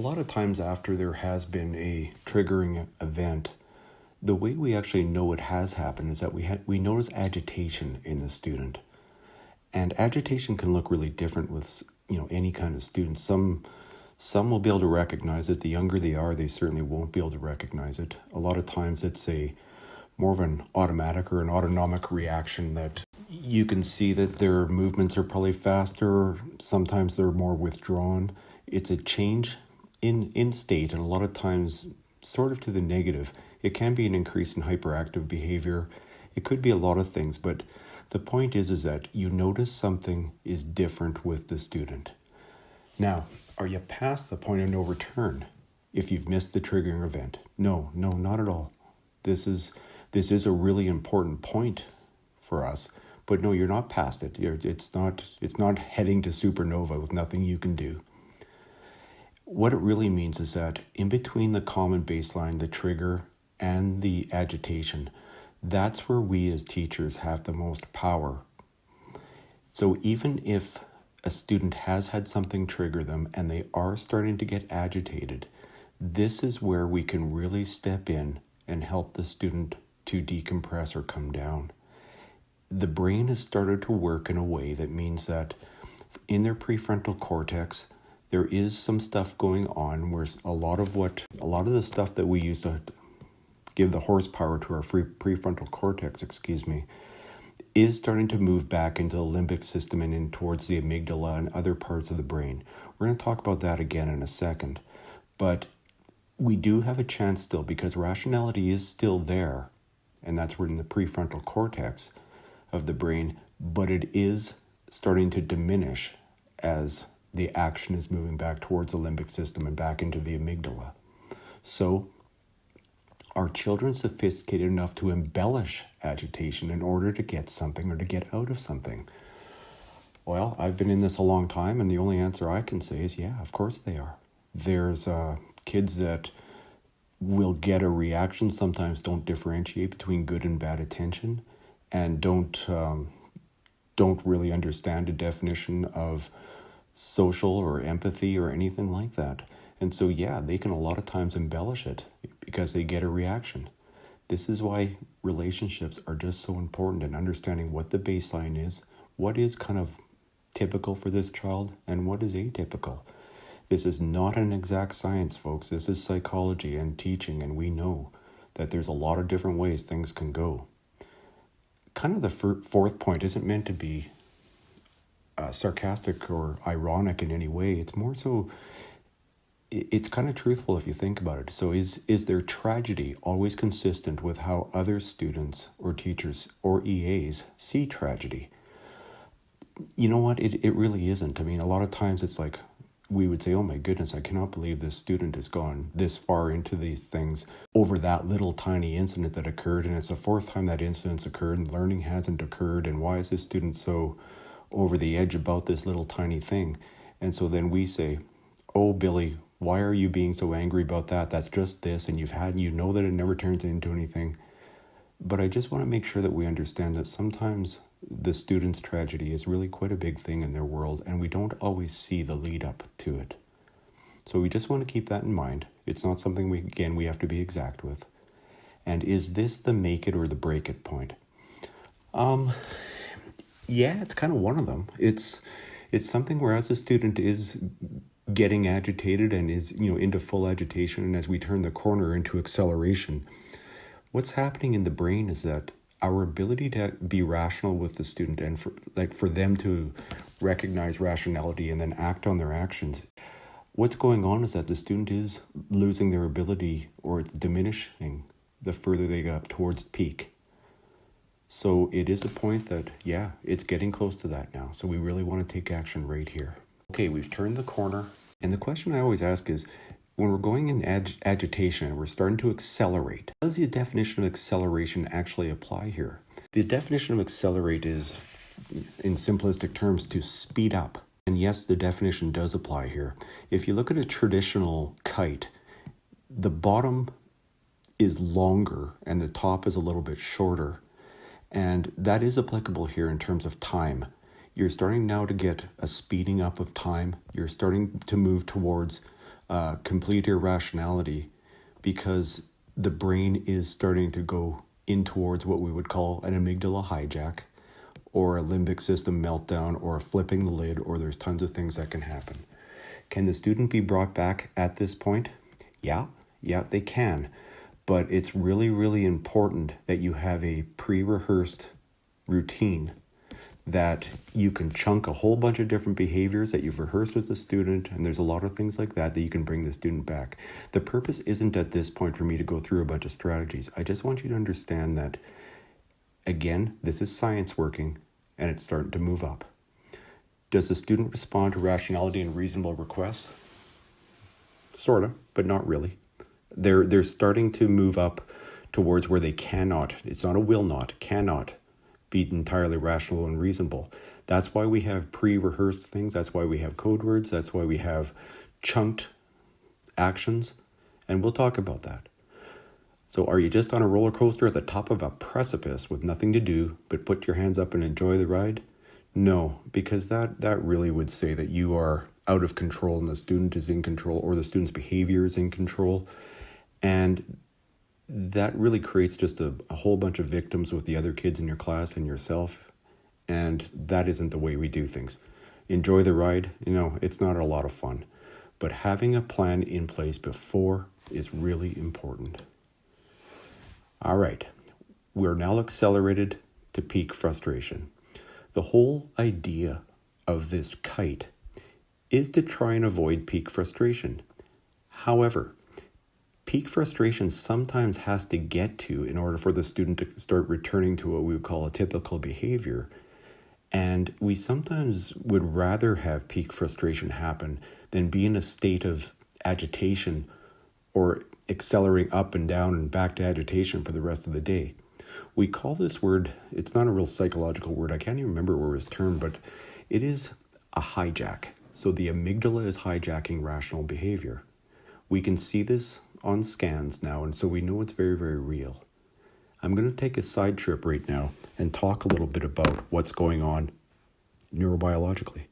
A lot of times after there has been a triggering event, the way we actually know it has happened is that we notice agitation in the student. And agitation can look really different with any kind of student. Some will be able to recognize it. The younger they are, they certainly won't be able to recognize it. A lot of times it's more of an automatic or an autonomic reaction that you can see that their movements are probably faster. Sometimes they're more withdrawn. It's a change in state, and a lot of times sort of to the negative. It can be an increase in hyperactive behavior. It could be a lot of things, but the point is that you notice something is different with the student. Now, are you past the point of no return if you've missed the triggering event? No, not at all. This is a really important point for us, but no, you're not past it. It's not heading to supernova with nothing you can do. What it really means is that in between the common baseline, the trigger, and the agitation, that's where we as teachers have the most power. So even if a student has had something trigger them and they are starting to get agitated, this is where we can really step in and help the student to decompress or come down. The brain has started to work in a way that means that in their prefrontal cortex, there is some stuff going on where a lot of the stuff that we use to give the horsepower to our prefrontal cortex, is starting to move back into the limbic system and in towards the amygdala and other parts of the brain. We're going to talk about that again in a second. But we do have a chance still, because rationality is still there, and that's where in the prefrontal cortex of the brain, but it is starting to diminish as the action is moving back towards the limbic system and back into the amygdala. So, are children sophisticated enough to embellish agitation in order to get something or to get out of something? Well, I've been in this a long time, and the only answer I can say is, yeah, of course they are. There's kids that will get a reaction, sometimes don't differentiate between good and bad attention, and don't really understand a definition of social or empathy or anything like that. And so, yeah, they can a lot of times embellish it because they get a reaction. This is why relationships are just so important, and understanding what the baseline is, what is kind of typical for this child, and what is atypical. This is not an exact science, folks. This is psychology and teaching, and we know that there's a lot of different ways things can go. Kind of the fourth point isn't meant to be sarcastic or ironic in any way. It's more so, it's kind of truthful if you think about it. So is their tragedy always consistent with how other students or teachers or EAs see tragedy? You know what? It really isn't. I mean, a lot of times it's like, we would say, oh my goodness, I cannot believe this student has gone this far into these things over that little tiny incident that occurred. And it's the fourth time that incident's occurred and learning hasn't occurred. And why is this student so over the edge about this little tiny thing? And so then we say, oh, Billy, why are you being so angry about that? That's just this, and you know that it never turns into anything. But I just want to make sure that we understand that sometimes the student's tragedy is really quite a big thing in their world, and we don't always see the lead up to it. So we just want to keep that in mind. It's not something we have to be exact with. And is this the make it or the break it point? Yeah, it's kind of one of them. It's something where as a student is getting agitated and is into full agitation, and as we turn the corner into acceleration, what's happening in the brain is that our ability to be rational with the student and for them to recognize rationality and then act on their actions, what's going on is that the student is losing their ability, or it's diminishing the further they go up towards peak. So it is a point that, yeah, it's getting close to that now. So we really want to take action right here. Okay, we've turned the corner. And the question I always ask is, when we're going in agitation and we're starting to accelerate, how does the definition of acceleration actually apply here? The definition of accelerate is, in simplistic terms, to speed up. And yes, the definition does apply here. If you look at a traditional kite, the bottom is longer and the top is a little bit shorter. And that is applicable here in terms of time. You're starting now to get a speeding up of time. You're starting to move towards complete irrationality, because the brain is starting to go in towards what we would call an amygdala hijack, or a limbic system meltdown, or a flipping the lid, or there's tons of things that can happen. Can the student be brought back at this point? Yeah, they can. But it's really, really important that you have a pre-rehearsed routine, that you can chunk a whole bunch of different behaviors that you've rehearsed with the student, and there's a lot of things like that you can bring the student back. The purpose isn't at this point for me to go through a bunch of strategies. I just want you to understand that, again, this is science working, and it's starting to move up. Does the student respond to rationality and reasonable requests? Sort of, but not really. They're starting to move up towards where they cannot, it's not a will not, cannot be entirely rational and reasonable. That's why we have pre-rehearsed things. That's why we have code words. That's why we have chunked actions. And we'll talk about that. So are you just on a roller coaster at the top of a precipice with nothing to do but put your hands up and enjoy the ride? No, because that really would say that you are out of control and the student is in control, or the student's behavior is in control. And that really creates just a whole bunch of victims with the other kids in your class and yourself. And that isn't the way we do things. Enjoy the ride. It's not a lot of fun. But having a plan in place before is really important. All right. We're now accelerated to peak frustration. The whole idea of this kite is to try and avoid peak frustration. However, peak frustration sometimes has to get to in order for the student to start returning to what we would call a typical behavior. And we sometimes would rather have peak frustration happen than be in a state of agitation or accelerating up and down and back to agitation for the rest of the day. We call this word, it's not a real psychological word, I can't even remember where it's termed, but it is a hijack. So the amygdala is hijacking rational behavior. We can see this on scans now, and so we know it's very, very real. I'm going to take a side trip right now and talk a little bit about what's going on neurobiologically.